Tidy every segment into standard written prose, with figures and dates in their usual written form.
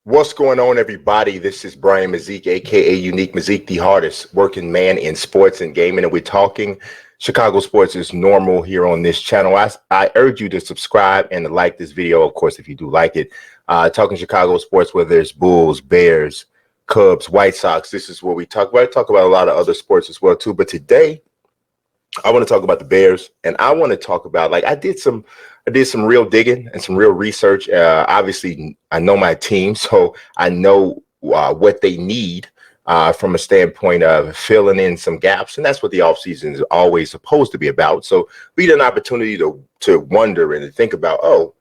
What's going on, everybody? This is Brian Mazique, aka Unique Mazique, the hardest working man in sports and gaming, and we're talking Chicago sports as normal here on this channel. I urge you to subscribe and to like this video, of course, if you do like it. Talking Chicago sports, whether it's Bulls, Bears, Cubs, White Sox. This is what we talk about. I talk about a lot of other sports as well too, but today I want to talk about the Bears, and I want to talk about, like, I did some real digging and some real research. Obviously, I know my team, so I know what they need from a standpoint of filling in some gaps, and that's what the offseason is always supposed to be about. So we had an opportunity to wonder and to think about,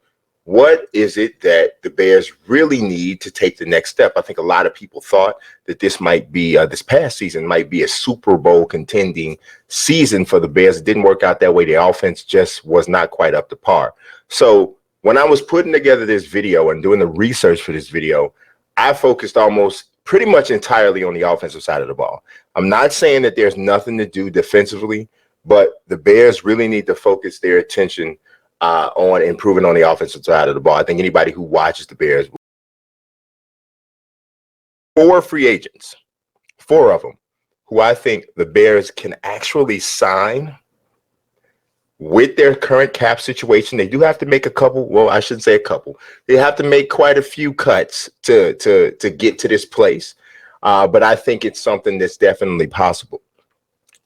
what is it that the Bears really need to take the next step? I think a lot of people thought that this might be this past season might be a Super Bowl contending season for the Bears. It didn't work out that way. The offense just was not quite up to par. So when I was putting together this video and doing the research for this video, I focused almost pretty much entirely on the offensive side of the ball. I'm not saying that there's nothing to do defensively, but the Bears really need to focus their attention on improving on the offensive side of the ball. I think anybody who watches the Bears, four free agents, four of them, who I think the Bears can actually sign with their current cap situation. They do have to make a couple. Well, I shouldn't say a couple. They have to make quite a few cuts to get to this place. But I think it's something that's definitely possible.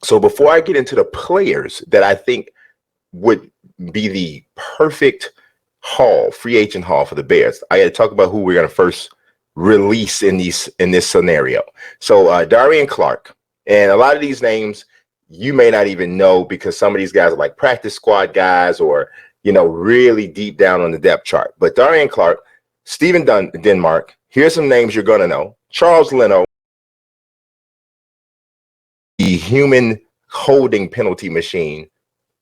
So before I get into the players that I think would be the perfect free agent haul for the Bears, I got to talk about who we're going to first release in this scenario. So Darian Clark, and a lot of these names you may not even know, because some of these guys are like practice squad guys, or really deep down on the depth chart. But Darian Clark, Steven Denmark, here's some names you're going to know. Charles Leno, the human holding penalty machine.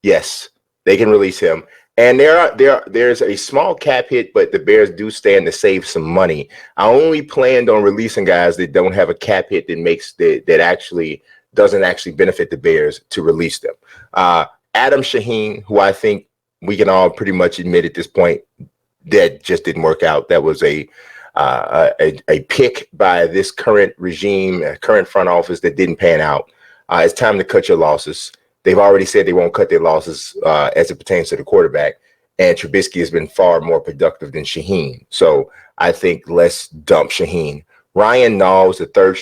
Yes, they can release him. And there's a small cap hit, but the Bears do stand to save some money. I only planned on releasing guys that don't have a cap hit that actually doesn't actually benefit the Bears to release them. Adam Shaheen, who I think we can all pretty much admit at this point that just didn't work out. That was a pick by this current regime, current front office, that didn't pan out. It's time to cut your losses. They've already said they won't cut their losses as it pertains to the quarterback. And Trubisky has been far more productive than Shaheen. So I think let's dump Shaheen. Ryan Nall, a third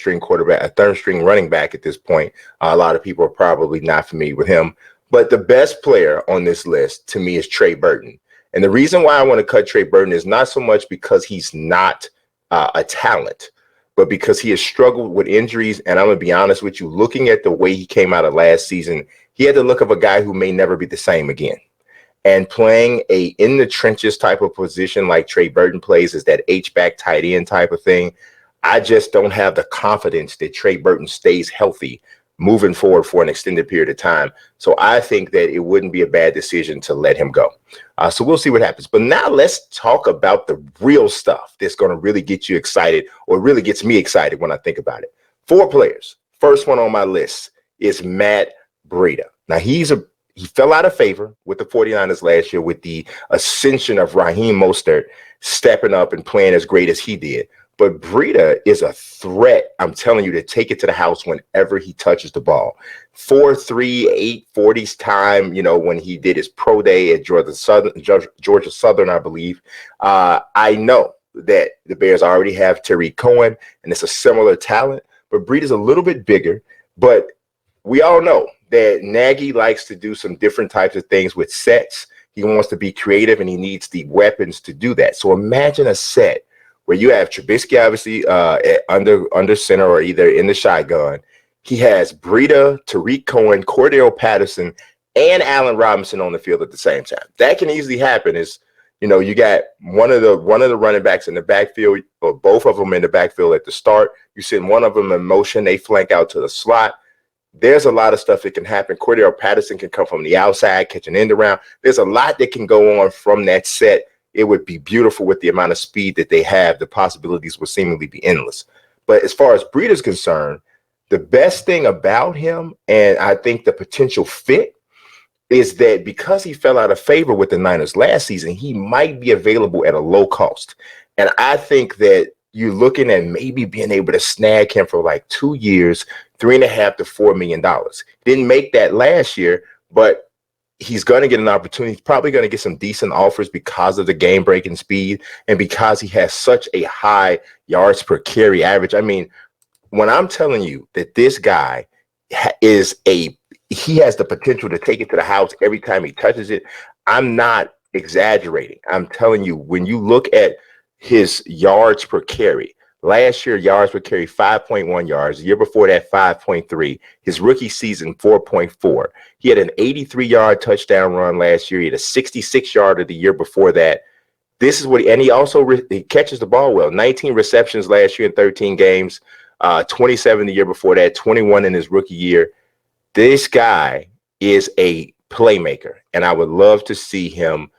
string running back at this point. A lot of people are probably not familiar with him. But the best player on this list to me is Trey Burton. And the reason why I want to cut Trey Burton is not so much because he's not a talent, but because he has struggled with injuries. And I'm going to be honest with you, looking at the way he came out of last season, he had the look of a guy who may never be the same again. And playing a in the trenches type of position like Trey Burton plays, is that H-back tight end type of thing. I just don't have the confidence that Trey Burton stays healthy moving forward for an extended period of time. So I think that it wouldn't be a bad decision to let him go. So we'll see what happens. But now let's talk about the real stuff that's going to really get you excited, or really gets me excited when I think about it. Four players. First one on my list is Matt Breida. Now, he fell out of favor with the 49ers last year with the ascension of Raheem Mostert stepping up and playing as great as he did. But Breida is a threat, I'm telling you, to take it to the house whenever he touches the ball. 4.3, 8.40s time, when he did his pro day at Georgia Southern, I believe. I know that the Bears already have Tariq Cohen, and it's a similar talent, but Breida's a little bit bigger. But we all know that Nagy likes to do some different types of things with sets. He wants to be creative, and he needs the weapons to do that. So imagine a set where you have Trubisky, obviously, under center or either in the shotgun. He has Breida, Tariq Cohen, Cordell Patterson, and Allen Robinson on the field at the same time. That can easily happen. You got one of the running backs in the backfield, or both of them in the backfield at the start. You send one of them in motion, they flank out to the slot. There's a lot of stuff that can happen. Cordell Patterson can come from the outside, catch an end around. There's a lot that can go on from that set. It would be beautiful with the amount of speed that they have. The possibilities would seemingly be endless. But as far as Breida is concerned, the best thing about him, and I think the potential fit, is that because he fell out of favor with the Niners last season, he might be available at a low cost. And I think that you're looking at maybe being able to snag him for like 2 years, $3.5 to $4 million. Didn't make that last year, but he's going to get an opportunity. He's probably going to get some decent offers because of the game breaking speed and because he has such a high yards per carry average. I mean, when I'm telling you that this guy he has the potential to take it to the house every time he touches it, I'm not exaggerating. I'm telling you, when you look at his yards per carry, last year, yards per carry, 5.1 yards. The year before that, 5.3. His rookie season, 4.4. He had an 83-yard touchdown run last year. He had a 66-yarder the year before that. This is what and he also he catches the ball well. 19 receptions last year in 13 games, 27 the year before that, 21 in his rookie year. This guy is a playmaker, and I would love to see him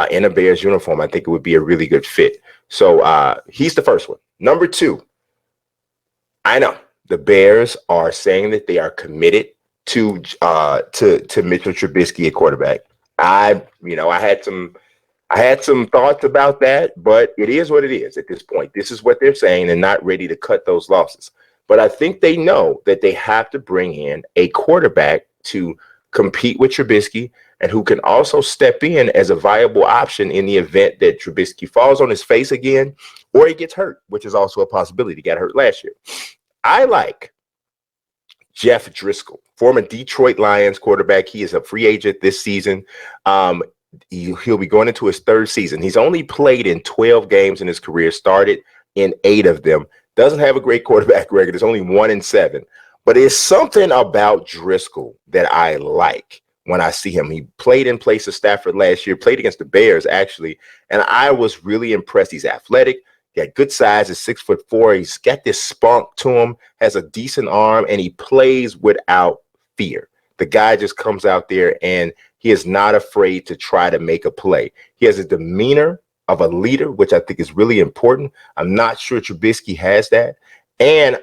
in a Bears uniform. I think it would be a really good fit. So he's the first one. Number two, I know the Bears are saying that they are committed to Mitchell Trubisky at quarterback. I had some thoughts about that, but it is what it is at this point. This is what they're saying. They're not ready to cut those losses. But I think they know that they have to bring in a quarterback to compete with Trubisky and who can also step in as a viable option in the event that Trubisky falls on his face again or he gets hurt, which is also a possibility. He got hurt last year. I like Jeff Driscoll, former Detroit Lions quarterback. He is a free agent this season. He'll be going into his third season. He's only played in 12 games in his career, started in 8 of them. Doesn't have a great quarterback record. It's only 1-7. But it's something about Driscoll that I like when I see him. He played in place of Stafford last year, played against the Bears, actually, and I was really impressed. He's athletic. He had good size. He's 6'4". He's got this spunk to him, has a decent arm, and he plays without fear. The guy just comes out there, and he is not afraid to try to make a play. He has a demeanor of a leader, which I think is really important. I'm not sure Trubisky has that. And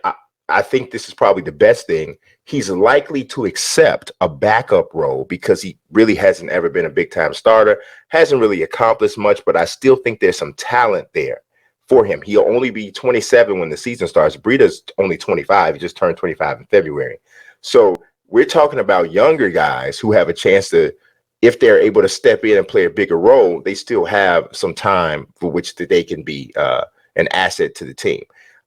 I think this is probably the best thing. He's likely to accept a backup role because he really hasn't ever been a big-time starter, hasn't really accomplished much, but I still think there's some talent there for him. He'll only be 27 when the season starts. Breida's only 25. He just turned 25 in February. So we're talking about younger guys who have a chance to, if they're able to step in and play a bigger role, they still have some time for which that they can be an asset to the team.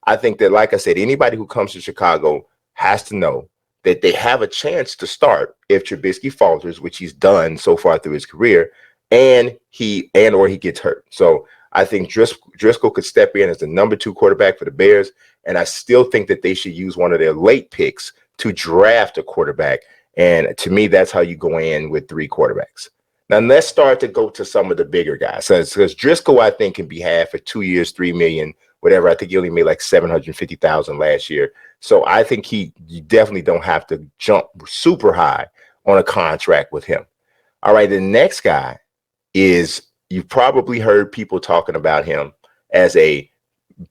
I think that, like I said, anybody who comes to Chicago has to know that they have a chance to start if Trubisky falters, which he's done so far through his career, or he gets hurt. So I think Driscoll could step in as the number 2 quarterback for the Bears, and I still think that they should use one of their late picks to draft a quarterback. And to me, that's how you go in with 3 quarterbacks. Now, let's start to go to some of the bigger guys. Because Driscoll, I think, can be had for 2 years, $3 million, whatever. I think he only made like $750,000 last year. So I think you definitely don't have to jump super high on a contract with him. All right, the next guy is, you've probably heard people talking about him as a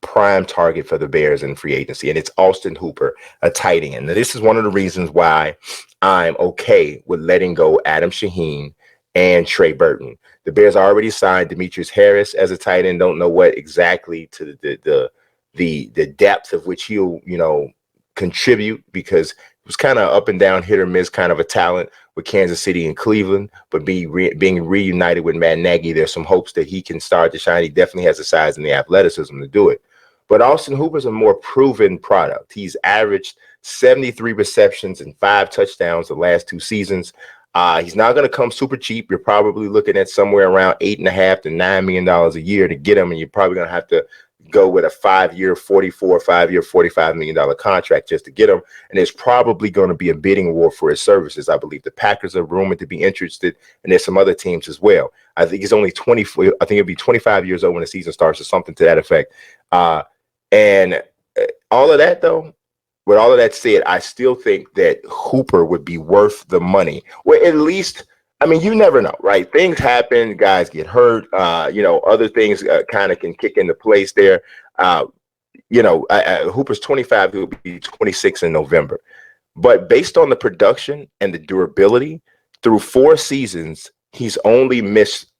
prime target for the Bears in free agency, and it's Austin Hooper, a tight end. Now, this is one of the reasons why I'm okay with letting go Adam Shaheen and Trey Burton. The Bears already signed Demetrius Harris as a tight end. Don't know what exactly to the depth of which he'll contribute, because it was kind of up and down, hit or miss kind of a talent with Kansas City and Cleveland, but being reunited with Matt Nagy, there's some hopes that he can start to shine. He definitely has the size and the athleticism to do it. But Austin Hooper's a more proven product. He's averaged 73 receptions and 5 touchdowns the last 2 seasons. He's not going to come super cheap. You're probably looking at somewhere around $8.5 to $9 million a year to get him, and you're probably going to have to go with a 5-year, $45 million contract just to get him. And there's probably going to be a bidding war for his services. I believe the Packers are rumored to be interested, and there's some other teams as well. I think he's only 24. I think he'll be 25 years old when the season starts, or something to that effect. And all of that, though, with all of that said, I still think that Hooper would be worth the money. Well, at least, I mean, you never know, right? Things happen, guys get hurt, other things kind of can kick into place there. Hooper's 25, he'll be 26 in November. But based on the production and the durability, through 4 seasons, he's only missed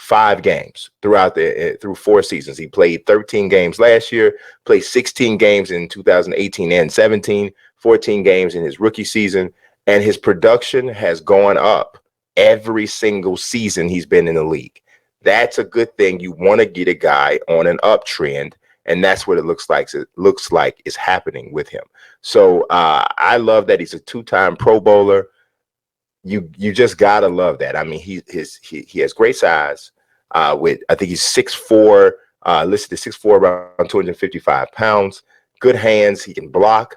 5 games through 4 seasons. He played 13 games last year, played 16 games in 2018 and 17, 14 games in his rookie season, and his production has gone up every single season he's been in the league. That's a good thing. You want to get a guy on an uptrend, and that's what it looks like. It looks like is happening with him. So I love that he's a 2-time Pro Bowler. You just gotta love that. I mean, he has great size. With I think he's 6'4", listed as 6'4", around 255 pounds. Good hands. He can block.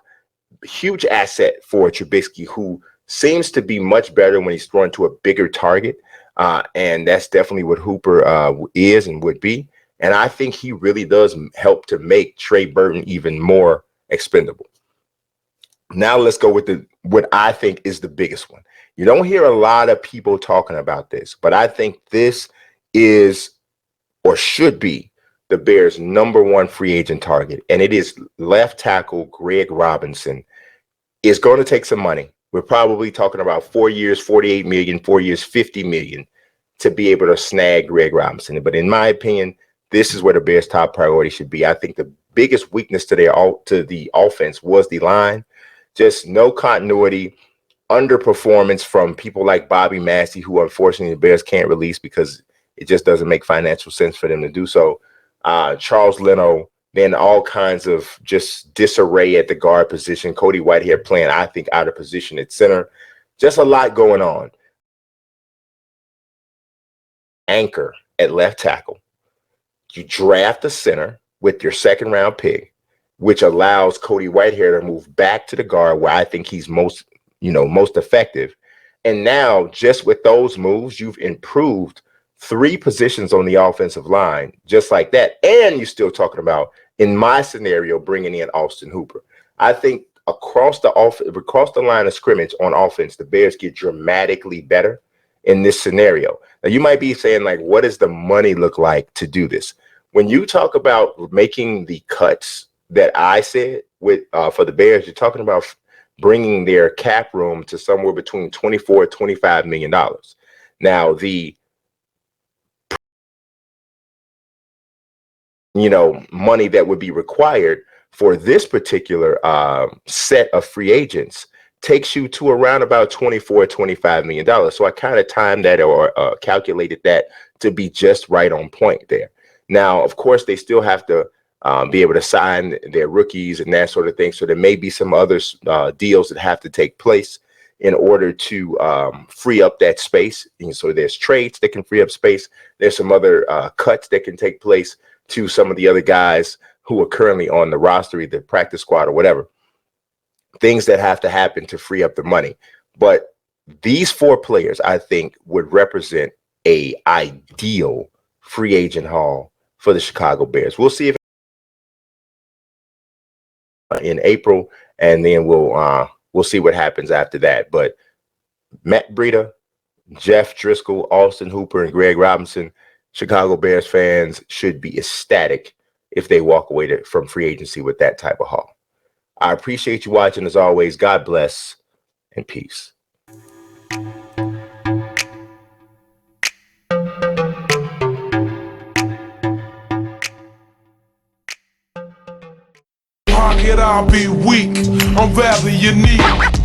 Huge asset for Trubisky, who seems to be much better when he's thrown to a bigger target. And that's definitely what Hooper is and would be. And I think he really does help to make Trey Burton even more expendable. Now let's go with what I think is the biggest one. You don't hear a lot of people talking about this, but I think this is or should be the Bears' #1 free agent target, and it is left tackle Greg Robinson. Is going to take some money. We're probably talking about 4 years, $48 million, 4 years, $50 million to be able to snag Greg Robinson. But in my opinion, this is where the Bears' top priority should be. I think the biggest weakness to the offense was the line. Just no continuity, underperformance from people like Bobby Massey, who unfortunately the Bears can't release because it just doesn't make financial sense for them to do so. Charles Leno, then all kinds of just disarray at the guard position. Cody Whitehair playing, I think, out of position at center. Just a lot going on. Anchor at left tackle. You draft a center with your 2nd-round pick, which allows Cody Whitehair to move back to the guard where I think he's most effective. And now, just with those moves, you've improved 3 positions on the offensive line, just like that. And you're still talking about, in my scenario, bringing in Austin Hooper. I think across the line of scrimmage on offense, the Bears get dramatically better in this scenario. Now, you might be saying, like, what does the money look like to do this? When you talk about making the cuts that I said for the Bears, you're talking about bringing their cap room to somewhere between $24 and $25 million. Now, the money that would be required for this particular set of free agents takes you to around about $24, $25 million. So I kind of timed that or calculated that to be just right on point there. Now, of course, they still have to be able to sign their rookies and that sort of thing. So there may be some other deals that have to take place in order to free up that space. And so there's trades that can free up space. There's some other cuts that can take place to some of the other guys who are currently on the roster, either practice squad or whatever. Things that have to happen to free up the money. But these 4 players, I think, would represent a ideal free agent haul for the Chicago Bears. We'll see if in April, and then we'll see what happens after that. But Matt Breida, Jeff Driscoll, Austin Hooper, and Greg Robinson, Chicago Bears fans should be ecstatic if they walk away from free agency with that type of haul. I appreciate you watching as always. God bless and peace. Pocket, I'll be weak. I'm rather unique.